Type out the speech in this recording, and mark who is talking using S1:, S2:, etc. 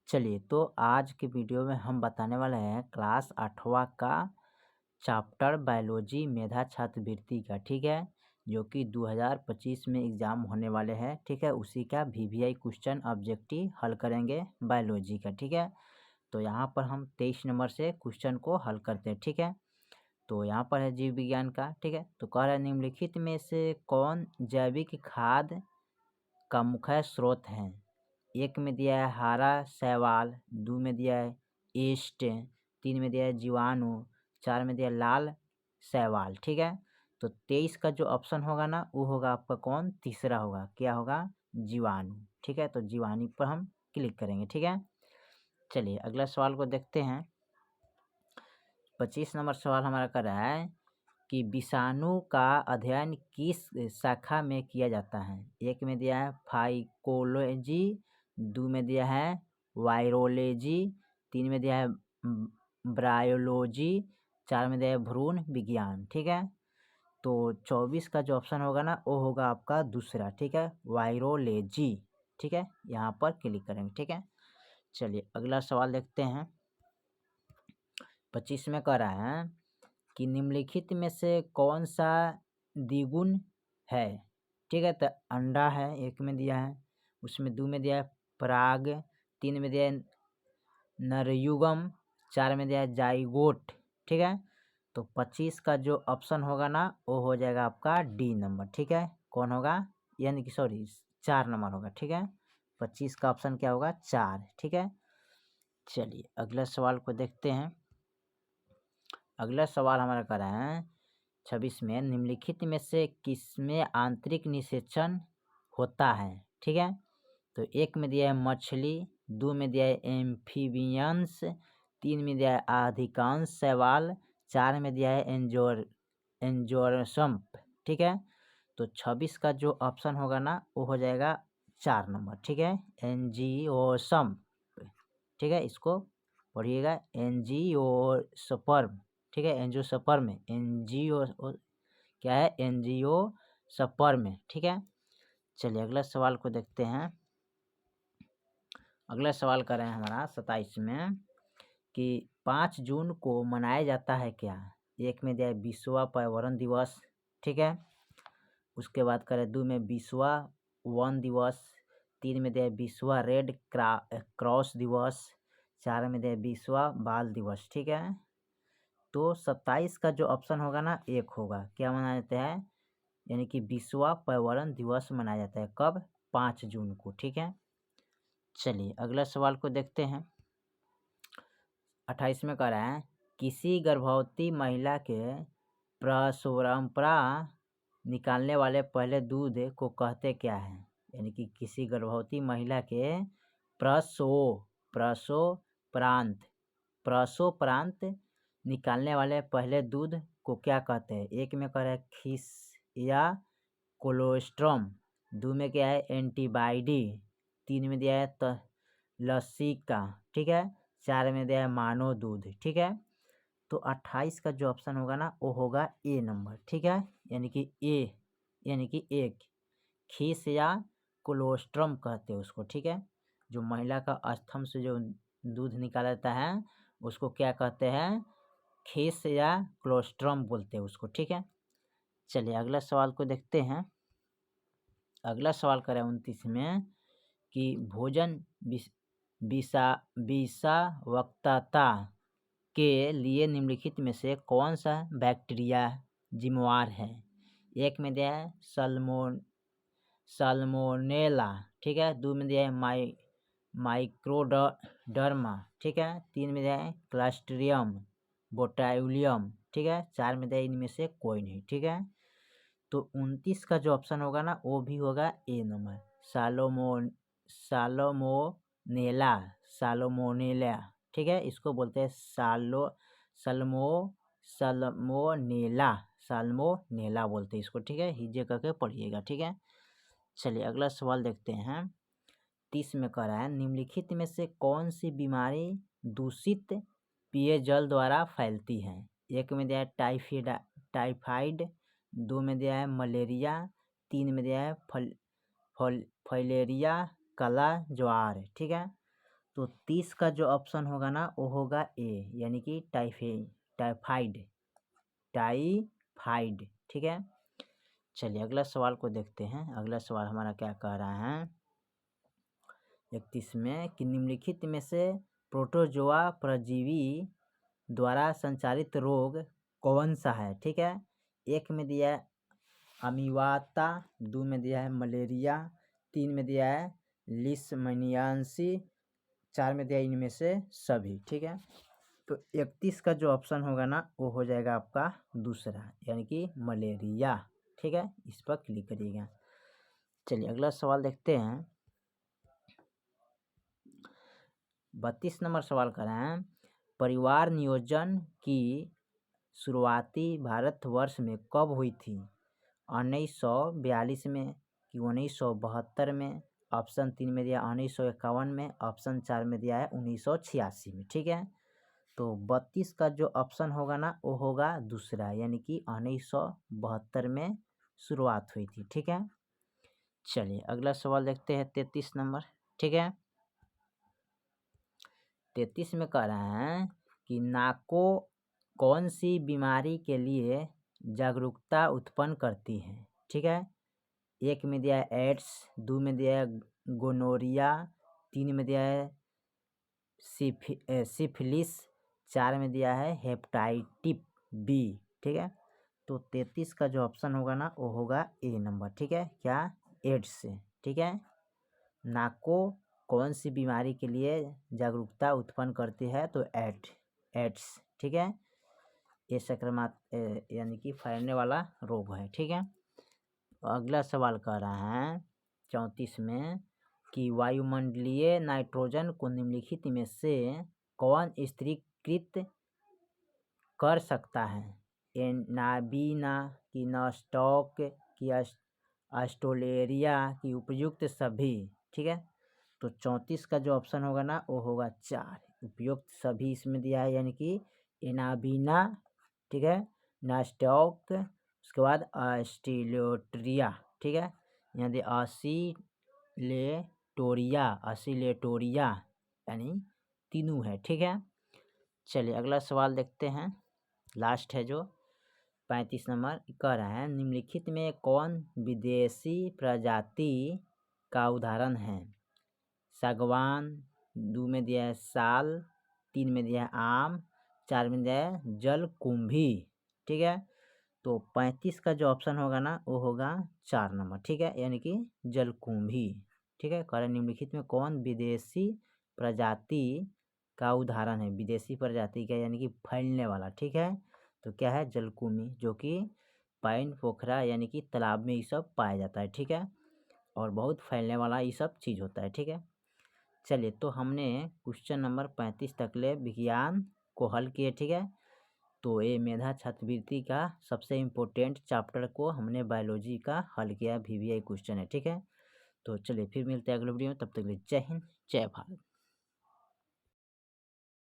S1: चलिए, तो आज के वीडियो में हम बताने वाले हैं क्लास 8वां का चैप्टर बायोलॉजी मेधा छात्रवृत्ति का, ठीक है, जो कि 2025 में एग्ज़ाम होने वाले हैं, ठीक है। उसी का वीवीआई क्वेश्चन ऑब्जेक्टिव हल करेंगे बायोलॉजी का, ठीक है। तो यहाँ पर हम 23 नंबर से क्वेश्चन को हल करते हैं, ठीक है। तो यहाँ पर है जीव विज्ञान का, ठीक है। तो कह रहा है निम्नलिखित में से कौन जैविक खाद का मुख्य स्रोत है। एक में दिया है हरा शैवाल, 2 में दिया है ईस्ट, 3 में दिया है जीवाणु, 4 में दिया है लाल शैवाल, ठीक है। तो 23 का जो ऑप्शन होगा ना वो होगा आपका कौन, तीसरा होगा, क्या होगा, जीवाणु, ठीक है। तो जीवाणु पर हम क्लिक करेंगे, ठीक है। चलिए अगला सवाल को देखते हैं। 25 नंबर सवाल हमारा कर रहा है कि विषाणु का अध्ययन किस शाखा में किया जाता है। एक में दिया है फाइकोलॉजी, 2 में दिया है वायरोलॉजी, 3 में दिया है ब्रायोलॉजी, 4 में दिया है भ्रूण विज्ञान, ठीक है। तो 24 का जो ऑप्शन होगा ना वो होगा आपका दूसरा, ठीक है, वायरोलॉजी, ठीक है। यहाँ पर क्लिक करेंगे, ठीक है। चलिए अगला सवाल देखते हैं। 25 में कह रहा है कि निम्नलिखित में से कौन सा द्विगुण है, ठीक है। तो अंडा है, एक में दिया है, उसमें 2 में दिया है पराग, 3 में दिया है नरयुगम, 4 में दिया है जाइगोट, ठीक है। तो 25 का जो ऑप्शन होगा ना वो हो जाएगा आपका डी नंबर, ठीक है। कौन होगा, यानी कि सॉरी 4 नंबर होगा, ठीक है। 25 का ऑप्शन क्या होगा, 4, ठीक है। चलिए अगला सवाल को देखते हैं। अगला सवाल हमारा कर रहे हैं 26 में, निम्नलिखित में से किसमें आंतरिक निषेचन होता है, ठीक है। तो एक में दिया है मछली, 2 में दिया है एम्फीबियंस, 3 में दिया है अधिकांश शैवाल, 4 में दिया है एंजोरसम्प, ठीक है। तो 26 का जो ऑप्शन होगा ना वो हो जाएगा 4 नंबर, ठीक है, एंजियोसम्प, ठीक है। इसको पढ़िएगा एंजियोस्पर्म, ठीक है, एंजियोस्पर्म, एनजीओ क्या है, एंजियोस्पर्म, ठीक है। चलिए अगला सवाल को देखते हैं। अगला सवाल कर रहे हैं हमारा 27 में कि 5 जून को मनाया जाता है क्या। एक में दिया है विश्व पर्यावरण दिवस, ठीक है। उसके बाद करें 2 में विश्व वन दिवस, 3 में दिया है विश्व रेड क्रॉस दिवस, 4 में दिया है विश्व बाल दिवस, ठीक है। तो 27 का जो ऑप्शन होगा ना एक होगा, क्या मनाया जाता है, यानी कि विश्व पर्यावरण दिवस मनाया जाता है कब, 5 जून को, ठीक है। चलिए अगला सवाल को देखते हैं। 28 में कह रहा है किसी गर्भवती महिला के प्रसवपरा निकालने वाले पहले दूध को कहते क्या है। यानी कि किसी गर्भवती महिला के प्रसवोपरांत निकालने वाले पहले दूध को क्या कहते हैं। एक में कह रहा है खीस या कोलोस्ट्रम, 2 में क्या है एंटीबाइडी, 3 में दिया है लस्सी का, ठीक है, 4 में दिया है मानो दूध, ठीक है। तो 28 का जो ऑप्शन होगा ना वो होगा ए नंबर, ठीक है, यानी कि ए, यानी कि एक खीस या कोलोस्ट्रम कहते हैं उसको, ठीक है। जो महिला का स्तन से जो दूध निकाला जाता है उसको क्या कहते हैं, खीस या कोलोस्ट्रम बोलते हैं उसको, ठीक है। चलिए अगला सवाल को देखते हैं। अगला सवाल करें 29 में कि भोजन विषावक्तता के लिए निम्नलिखित में से कौन सा बैक्टीरिया जिम्मेवार है। एक में दिया है साल्मोनेला, ठीक है, 2 में दिया है माइक्रोडर्मा, ठीक है, 3 में दिया है क्लस्ट्रिडियम बोटाइलियम, ठीक है, 4 में दिया है इनमें से कोई नहीं, ठीक है। तो 29 का जो ऑप्शन होगा ना वो भी होगा ए नंबर, सालोमोनेला, ठीक है। इसको बोलते हैं साल्मोनेला बोलते हैं इसको, ठीक है, हिज्जे करके पढ़िएगा, ठीक है। चलिए अगला सवाल देखते हैं। 30 में कह रहा है निम्नलिखित में से कौन सी बीमारी दूषित पेयजल द्वारा फैलती है। एक में दिया है टाइफाइड, 2 में दिया है मलेरिया, 3 में दिया है फाइलेरिया काला ज्वार, ठीक है। तो 30 का जो ऑप्शन होगा ना वो होगा ए, यानी कि टाइफाइड। ठीक है। चलिए अगला सवाल को देखते हैं। अगला सवाल हमारा क्या कह रहा है 31 में कि निम्नलिखित में से प्रोटोजोआ परजीवी द्वारा संचालित रोग कौन सा है। ठीक है। एक में दिया है अमीवाता, 2 में दिया है मलेरिया, 3 में दिया है लिशमनियासिस, 4 में दिया इनमें से सभी। ठीक है। तो 31 का जो ऑप्शन होगा ना वो हो जाएगा आपका दूसरा, यानी कि मलेरिया। ठीक है, इस पर क्लिक करिएगा। चलिए अगला सवाल देखते हैं। 32 नंबर सवाल कर रहे हैं परिवार नियोजन की शुरुआती भारतवर्ष में कब हुई थी। 1942 में कि 1972 में, ऑप्शन 3 में दिया 1951 में, ऑप्शन 4 में दिया है 1986 में। ठीक है। तो 32 का जो ऑप्शन होगा ना वो होगा दूसरा, यानी कि 1972 में शुरुआत हुई थी। ठीक है। चलिए अगला सवाल देखते हैं 33 नंबर। ठीक है। 33 में कह रहे हैं कि नाको कौन सी बीमारी के लिए जागरूकता उत्पन्न करती है। ठीक है। 1 में दिया है एड्स, 2 में दिया है गोनोरिया, 3 में दिया है सिफिलिस, 4 में दिया है हेपेटाइटिस बी। ठीक है। तो 33 का जो ऑप्शन होगा ना वो होगा ए नंबर। ठीक है, क्या एड्स से। ठीक है। नाको कौन सी बीमारी के लिए जागरूकता उत्पन्न करती है, तो एड्स। ठीक है। ये संक्रामक यानी कि फैलने वाला रोग है। ठीक है। अगला सवाल कह रहा है 34 में कि वायुमंडलीय नाइट्रोजन को निम्नलिखित में से कौन स्थिरीकृत कर सकता है। नाबीना की नॉस्टॉक की ऑस्ट्रेलिया की उपयुक्त सभी। ठीक है। तो 34 का जो ऑप्शन होगा ना वो होगा 4, उपयुक्त सभी इसमें दिया है, यानी कि एनाबीना। ठीक है, नास्टॉक, उसके बाद ऑस्ट्रेलिया। ठीक है, यहाँ दे ऑसिलेटोरिया यानी तीनों है। ठीक है। चलिए अगला सवाल देखते हैं, लास्ट है जो 35 नंबर कह रहा है निम्नलिखित में कौन विदेशी प्रजाति का उदाहरण है। सागवान, 2 में दिया है साल, 3 में दिया है आम, 4 में दिया है जलकुंभी। ठीक है। तो 35 का जो ऑप्शन होगा ना वो होगा 4 नंबर। ठीक है, यानी कि जलकुंभी। ठीक है। कारण निम्नलिखित में कौन विदेशी प्रजाति का उदाहरण है। विदेशी प्रजाति का यानी कि फैलने वाला। ठीक है। तो क्या है जलकुंभी, जो कि पाइन पोखरा यानी कि तालाब में ये सब पाया जाता है। ठीक है। और बहुत फैलने वाला ये सब चीज़ होता है। ठीक है। चलिए तो हमने क्वेश्चन नंबर 35 तक ले विज्ञान को हल किए। ठीक है। तो ये मेधा छात्रवृत्ति का सबसे इम्पोर्टेंट चैप्टर को हमने बायोलॉजी का हल किया, VVI क्वेश्चन है। ठीक है। तो चलिए फिर मिलते हैं अगले वीडियो में, तब तक के लिए जय हिंद जय भारत।